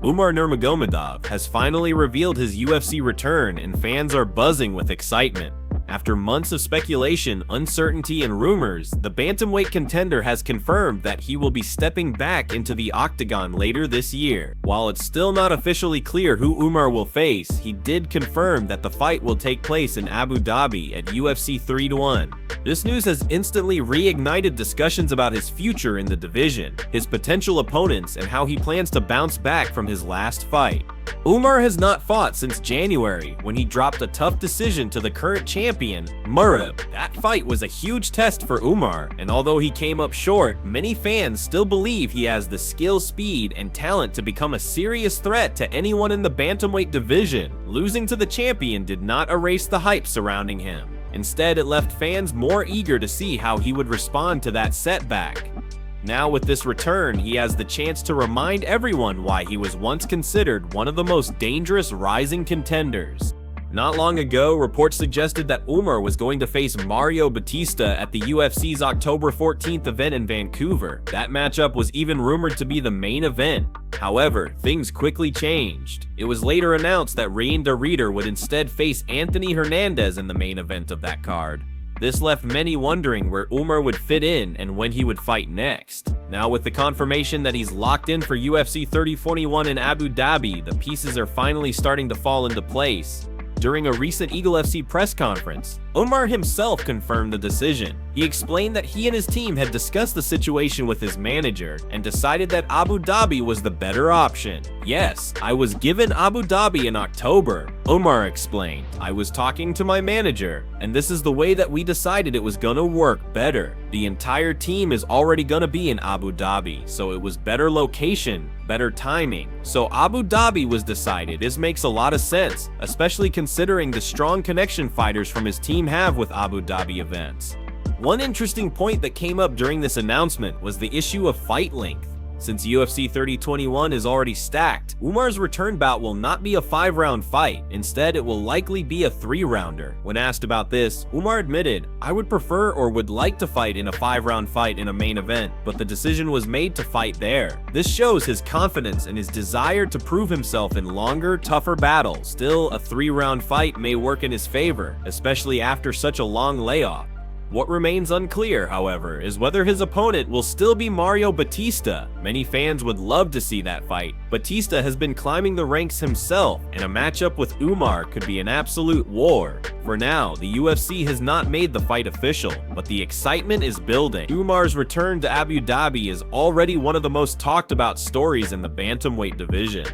Umar Nurmagomedov has finally revealed his UFC return, and fans are buzzing with excitement. After months of speculation, uncertainty, and rumors, the bantamweight contender has confirmed that he will be stepping back into the octagon later this year. While it's still not officially clear who Umar will face, he did confirm that the fight will take place in Abu Dhabi at UFC 3-1. This news has instantly reignited discussions about his future in the division, his potential opponents, and how he plans to bounce back from his last fight. Umar has not fought since January, when he dropped a tough decision to the current champion, Makhachev. That fight was a huge test for Umar, and although he came up short, many fans still believe he has the skill, speed, and talent to become a serious threat to anyone in the bantamweight division. Losing to the champion did not erase the hype surrounding him. Instead, it left fans more eager to see how he would respond to that setback. Now with this return, he has the chance to remind everyone why he was once considered one of the most dangerous rising contenders. Not long ago, reports suggested that Umar was going to face Mario Batista at the UFC's October 14th event in Vancouver. That matchup was even rumored to be the main event. However, things quickly changed. It was later announced that Ryan de Reeder would instead face Anthony Hernandez in the main event of that card. This left many wondering where Umar would fit in and when he would fight next. Now with the confirmation that he's locked in for UFC 3021 in Abu Dhabi, the pieces are finally starting to fall into place. During a recent Eagle FC press conference, Umar himself confirmed the decision. He explained that he and his team had discussed the situation with his manager and decided that Abu Dhabi was the better option. "Yes, I was given Abu Dhabi in October," Umar explained. "I was talking to my manager, and this is the way that we decided it was gonna work better. The entire team is already gonna be in Abu Dhabi, so it was better location, better timing. So Abu Dhabi was decided. This makes a lot of sense, especially considering the strong connection fighters from his team have with Abu Dhabi events." One interesting point that came up during this announcement was the issue of fight length. Since UFC 3021 is already stacked, Umar's return bout will not be a 5-round fight. Instead, it will likely be a 3-rounder. When asked about this, Umar admitted, "I would prefer or would like to fight in a 5-round fight in a main event, but the decision was made to fight there." This shows his confidence and his desire to prove himself in longer, tougher battles. Still, a 3-round fight may work in his favor, especially after such a long layoff. What remains unclear, however, is whether his opponent will still be Mario Batista. Many fans would love to see that fight. Batista has been climbing the ranks himself, and a matchup with Umar could be an absolute war. For now, the UFC has not made the fight official, but the excitement is building. Umar's return to Abu Dhabi is already one of the most talked about stories in the bantamweight division.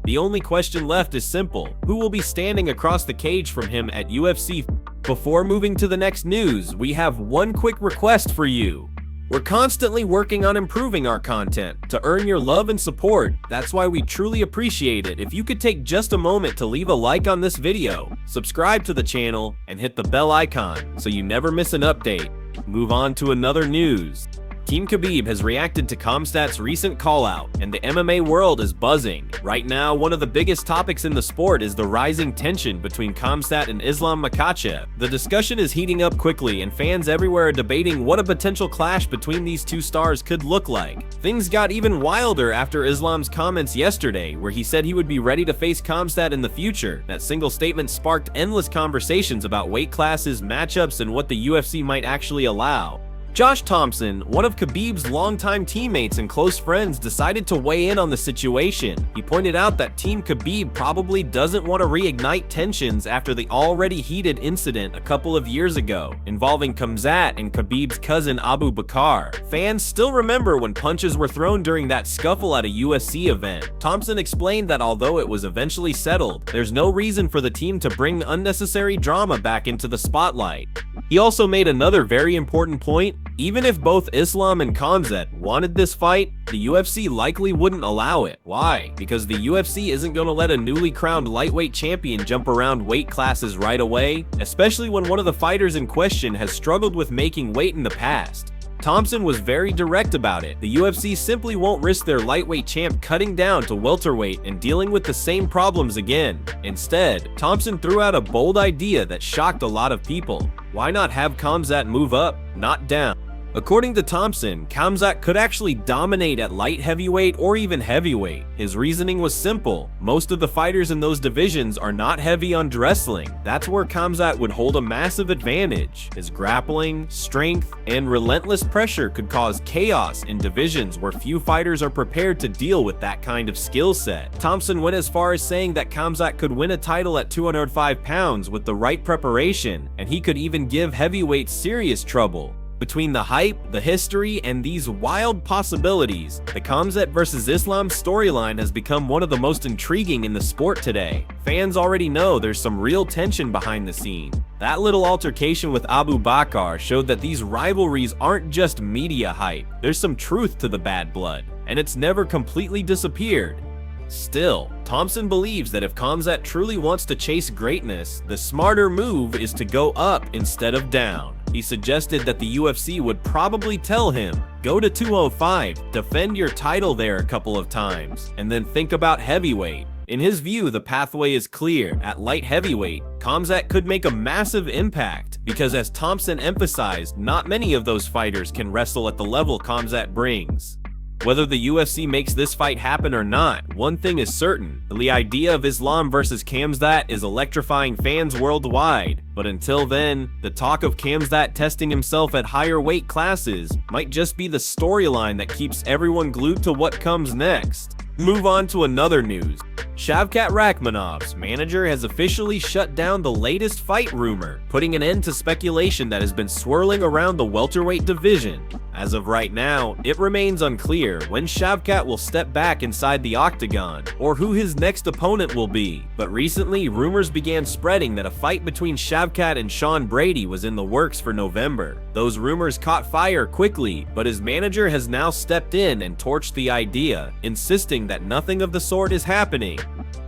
The only question left is simple: who will be standing across the cage from him at UFC? Before moving to the next news, we have one quick request for you. We're constantly working on improving our content to earn your love and support. That's why we truly appreciate it if you could take just a moment to leave a like on this video, subscribe to the channel, and hit the bell icon so you never miss an update. Move on to another news. Team Khabib has reacted to Khamzat's recent call-out, and the MMA world is buzzing. Right now, one of the biggest topics in the sport is the rising tension between Khamzat and Islam Makhachev. The discussion is heating up quickly, and fans everywhere are debating what a potential clash between these two stars could look like. Things got even wilder after Islam's comments yesterday, where he said he would be ready to face Khamzat in the future. That single statement sparked endless conversations about weight classes, matchups, and what the UFC might actually allow. Josh Thompson, one of Khabib's longtime teammates and close friends, decided to weigh in on the situation. He pointed out that Team Khabib probably doesn't want to reignite tensions after the already heated incident a couple of years ago involving Khamzat and Khabib's cousin Abu Bakr. Fans still remember when punches were thrown during that scuffle at a USC event. Thompson explained that although it was eventually settled, there's no reason for the team to bring unnecessary drama back into the spotlight. He also made another very important point. Even if both Islam and Khamzat wanted this fight, the UFC likely wouldn't allow it. Why? Because the UFC isn't going to let a newly crowned lightweight champion jump around weight classes right away, especially when one of the fighters in question has struggled with making weight in the past. Thompson was very direct about it. The UFC simply won't risk their lightweight champ cutting down to welterweight and dealing with the same problems again. Instead, Thompson threw out a bold idea that shocked a lot of people. Why not have Khamzat move up, not down? According to Thompson, Khamzat could actually dominate at light heavyweight or even heavyweight. His reasoning was simple. Most of the fighters in those divisions are not heavy on wrestling. That's where Khamzat would hold a massive advantage. His grappling, strength, and relentless pressure could cause chaos in divisions where few fighters are prepared to deal with that kind of skill set. Thompson went as far as saying that Khamzat could win a title at 205 pounds with the right preparation, and he could even give heavyweights serious trouble. Between the hype, the history, and these wild possibilities, the Khamzat vs. Islam storyline has become one of the most intriguing in the sport today. Fans already know there's some real tension behind the scene. That little altercation with Abu Bakr showed that these rivalries aren't just media hype. There's some truth to the bad blood, and it's never completely disappeared. Still, Thompson believes that if Khamzat truly wants to chase greatness, the smarter move is to go up instead of down. He suggested that the UFC would probably tell him, go to 205, defend your title there a couple of times, and then think about heavyweight. In his view, the pathway is clear. At light heavyweight, Khamzat could make a massive impact because, as Thompson emphasized, not many of those fighters can wrestle at the level Khamzat brings. Whether the UFC makes this fight happen or not, one thing is certain: the idea of Islam versus Khamzat is electrifying fans worldwide. But until then, the talk of Khamzat testing himself at higher weight classes might just be the storyline that keeps everyone glued to what comes next. Move on to another news. Shavkat Rakhmonov's manager has officially shut down the latest fight rumor, putting an end to speculation that has been swirling around the welterweight division. As of right now, it remains unclear when Shavkat will step back inside the octagon or who his next opponent will be. But recently, rumors began spreading that a fight between Shavkat and Sean Brady was in the works for November. Those rumors caught fire quickly, but his manager has now stepped in and torched the idea, insisting that nothing of the sort is happening.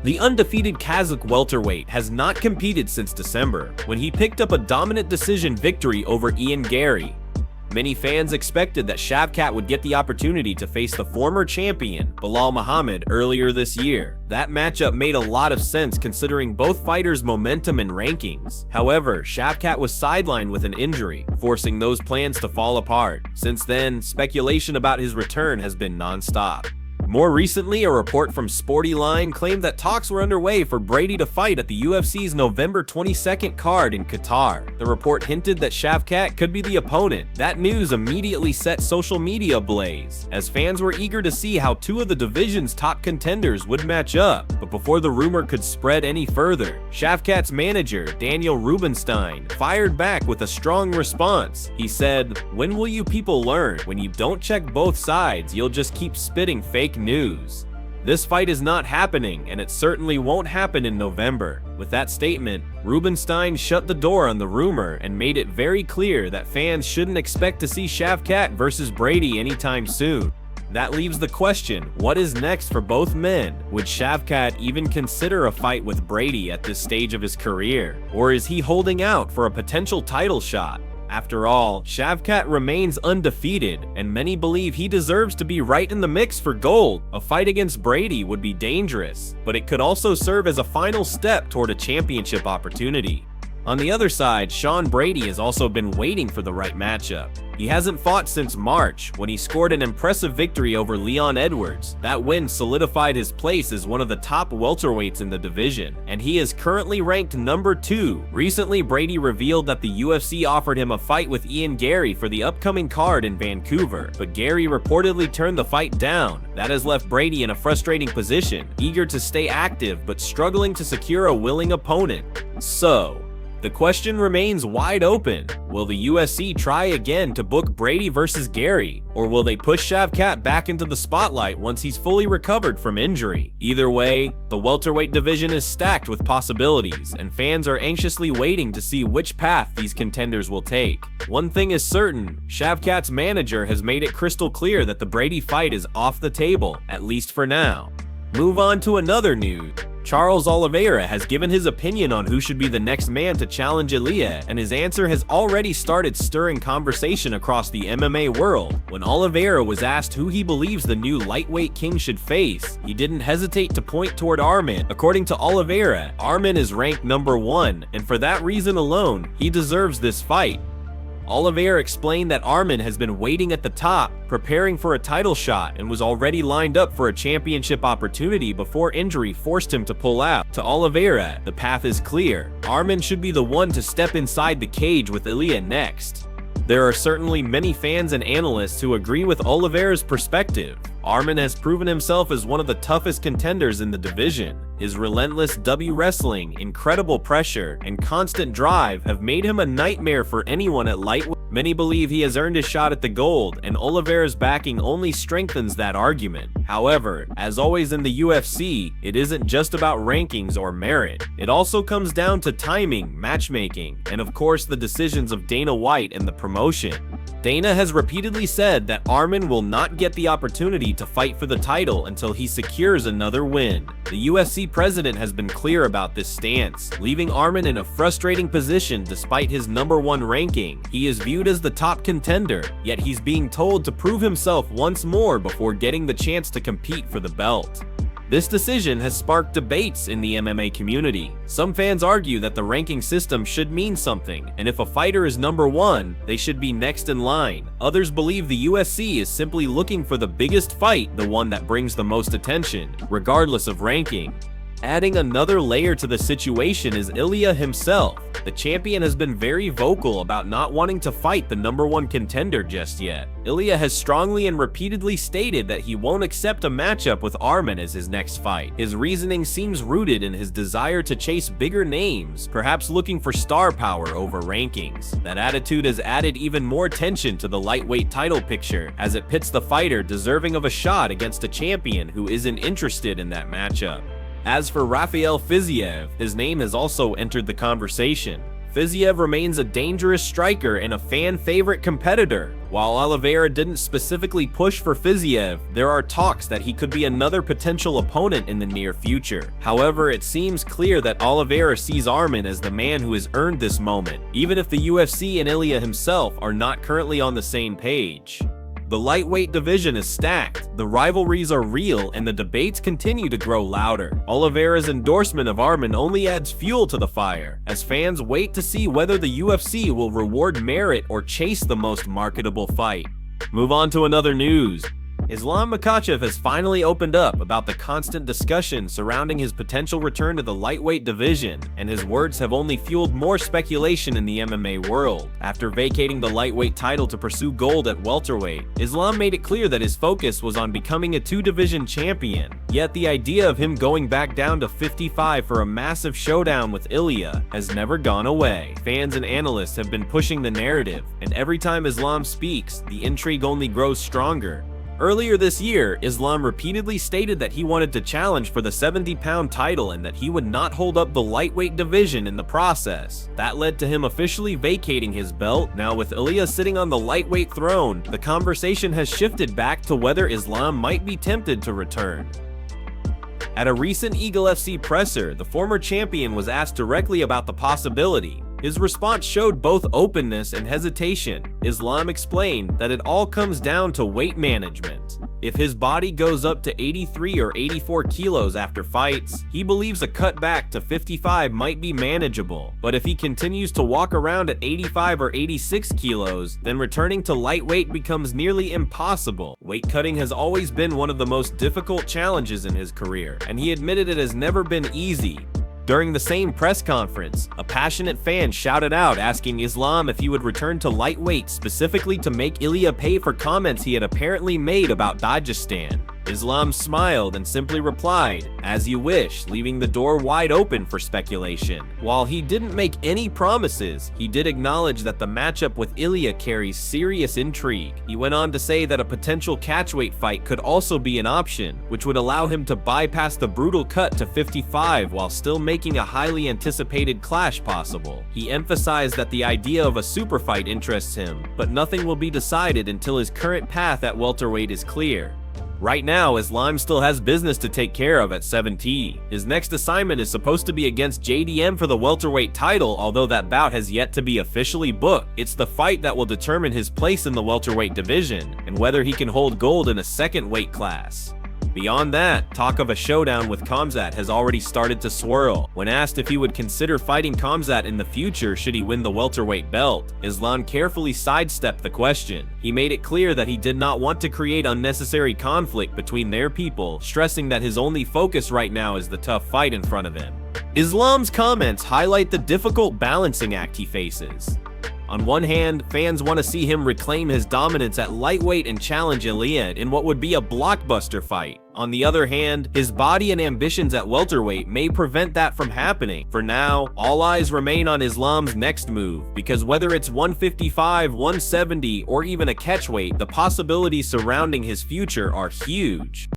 The undefeated Kazakh welterweight has not competed since December, when he picked up a dominant decision victory over Ian Gary. Many fans expected that Shavkat would get the opportunity to face the former champion, Belal Muhammad, earlier this year. That matchup made a lot of sense considering both fighters' momentum and rankings. However, Shavkat was sidelined with an injury, forcing those plans to fall apart. Since then, speculation about his return has been non-stop. More recently, a report from Sporty Line claimed that talks were underway for Brady to fight at the UFC's November 22nd card in Qatar. The report hinted that Shavkat could be the opponent. That news immediately set social media ablaze, as fans were eager to see how two of the division's top contenders would match up. But before the rumor could spread any further, Shavkat's manager, Daniel Rubenstein, fired back with a strong response. He said, "When will you people learn? When you don't check both sides, you'll just keep spitting fake news. This fight is not happening, and it certainly won't happen in November." With that statement, Rubenstein shut the door on the rumor and made it very clear that fans shouldn't expect to see Shavkat versus Brady anytime soon. That leaves the question, what is next for both men? Would Shavkat even consider a fight with Brady at this stage of his career? Or is he holding out for a potential title shot? After all, Shavkat remains undefeated, and many believe he deserves to be right in the mix for gold. A fight against Brady would be dangerous, but it could also serve as a final step toward a championship opportunity. On the other side, Sean Brady has also been waiting for the right matchup. He hasn't fought since March, when he scored an impressive victory over Leon Edwards. That win solidified his place as one of the top welterweights in the division, and he is currently ranked number 2. Recently, Brady revealed that the UFC offered him a fight with Ian Gary for the upcoming card in Vancouver, but Gary reportedly turned the fight down. That has left Brady in a frustrating position, eager to stay active but struggling to secure a willing opponent. So, the question remains wide open. Will the UFC try again to book Brady versus Gary, or will they push Shavkat back into the spotlight once he's fully recovered from injury? Either way, the welterweight division is stacked with possibilities, and fans are anxiously waiting to see which path these contenders will take. One thing is certain, Shavkat's manager has made it crystal clear that the Brady fight is off the table, at least for now. Move on to another news. Charles Oliveira has given his opinion on who should be the next man to challenge Ilia, and his answer has already started stirring conversation across the MMA world. When Oliveira was asked who he believes the new lightweight king should face, he didn't hesitate to point toward Arman. According to Oliveira, Arman is ranked number 1, and for that reason alone, he deserves this fight. Oliveira explained that Arman has been waiting at the top, preparing for a title shot, and was already lined up for a championship opportunity before injury forced him to pull out. To Oliveira, the path is clear. Arman should be the one to step inside the cage with Ilia next. There are certainly many fans and analysts who agree with Oliveira's perspective. Arman has proven himself as one of the toughest contenders in the division. His relentless wrestling, incredible pressure, and constant drive have made him a nightmare for anyone at lightweight. Many believe he has earned his shot at the gold, and Oliveira's backing only strengthens that argument. However, as always in the UFC, it isn't just about rankings or merit. It also comes down to timing, matchmaking, and of course the decisions of Dana White and the promotion. Dana has repeatedly said that Arman will not get the opportunity to fight for the title until he secures another win. The UFC president has been clear about this stance, leaving Arman in a frustrating position despite his #1 ranking. He is viewed as the top contender, yet he's being told to prove himself once more before getting the chance to compete for the belt. This decision has sparked debates in the MMA community. Some fans argue that the ranking system should mean something, and if a fighter is #1, they should be next in line. Others believe the UFC is simply looking for the biggest fight, the one that brings the most attention, regardless of ranking. Adding another layer to the situation is Ilia himself. The champion has been very vocal about not wanting to fight the #1 contender just yet. Ilia has strongly and repeatedly stated that he won't accept a matchup with Arman as his next fight. His reasoning seems rooted in his desire to chase bigger names, perhaps looking for star power over rankings. That attitude has added even more tension to the lightweight title picture, as it pits the fighter deserving of a shot against a champion who isn't interested in that matchup. As for Rafael Fiziev, his name has also entered the conversation. Fiziev remains a dangerous striker and a fan-favorite competitor. While Oliveira didn't specifically push for Fiziev, there are talks that he could be another potential opponent in the near future. However, it seems clear that Oliveira sees Arman as the man who has earned this moment, even if the UFC and Ilia himself are not currently on the same page. The lightweight division is stacked, the rivalries are real, and the debates continue to grow louder. Oliveira's endorsement of Arman only adds fuel to the fire, as fans wait to see whether the UFC will reward merit or chase the most marketable fight. Move on to another news. Islam Makhachev has finally opened up about the constant discussion surrounding his potential return to the lightweight division, and his words have only fueled more speculation in the MMA world. After vacating the lightweight title to pursue gold at welterweight, Islam made it clear that his focus was on becoming a two-division champion. Yet the idea of him going back down to 55 for a massive showdown with Ilia has never gone away. Fans and analysts have been pushing the narrative, and every time Islam speaks, the intrigue only grows stronger. Earlier this year, Islam repeatedly stated that he wanted to challenge for the 70-pound title and that he would not hold up the lightweight division in the process. That led to him officially vacating his belt. Now with Ilia sitting on the lightweight throne, the conversation has shifted back to whether Islam might be tempted to return. At a recent Eagle FC presser, the former champion was asked directly about the possibility. His response showed both openness and hesitation. Islam explained that it all comes down to weight management. If his body goes up to 83 or 84 kilos after fights, he believes a cut back to 55 might be manageable. But if he continues to walk around at 85 or 86 kilos, then returning to lightweight becomes nearly impossible. Weight cutting has always been one of the most difficult challenges in his career, and he admitted it has never been easy. During the same press conference, a passionate fan shouted out asking Islam if he would return to lightweight specifically to make Ilia pay for comments he had apparently made about Dagestan. Islam smiled and simply replied, "As you wish," leaving the door wide open for speculation. While he didn't make any promises, he did acknowledge that the matchup with Ilia carries serious intrigue. He went on to say that a potential catchweight fight could also be an option, which would allow him to bypass the brutal cut to 55 while still making a highly anticipated clash possible. He emphasized that the idea of a super fight interests him, but nothing will be decided until his current path at welterweight is clear. Right now, Islam still has business to take care of at 70. His next assignment is supposed to be against JDM for the welterweight title, although that bout has yet to be officially booked. It's the fight that will determine his place in the welterweight division, and whether he can hold gold in a second weight class. Beyond that, talk of a showdown with Khamzat has already started to swirl. When asked if he would consider fighting Khamzat in the future should he win the welterweight belt, Islam carefully sidestepped the question. He made it clear that he did not want to create unnecessary conflict between their people, stressing that his only focus right now is the tough fight in front of him. Islam's comments highlight the difficult balancing act he faces. On one hand, fans want to see him reclaim his dominance at lightweight and challenge Ilia in what would be a blockbuster fight. On the other hand, his body and ambitions at welterweight may prevent that from happening. For now, all eyes remain on Islam's next move, because whether it's 155, 170, or even a catchweight, the possibilities surrounding his future are huge.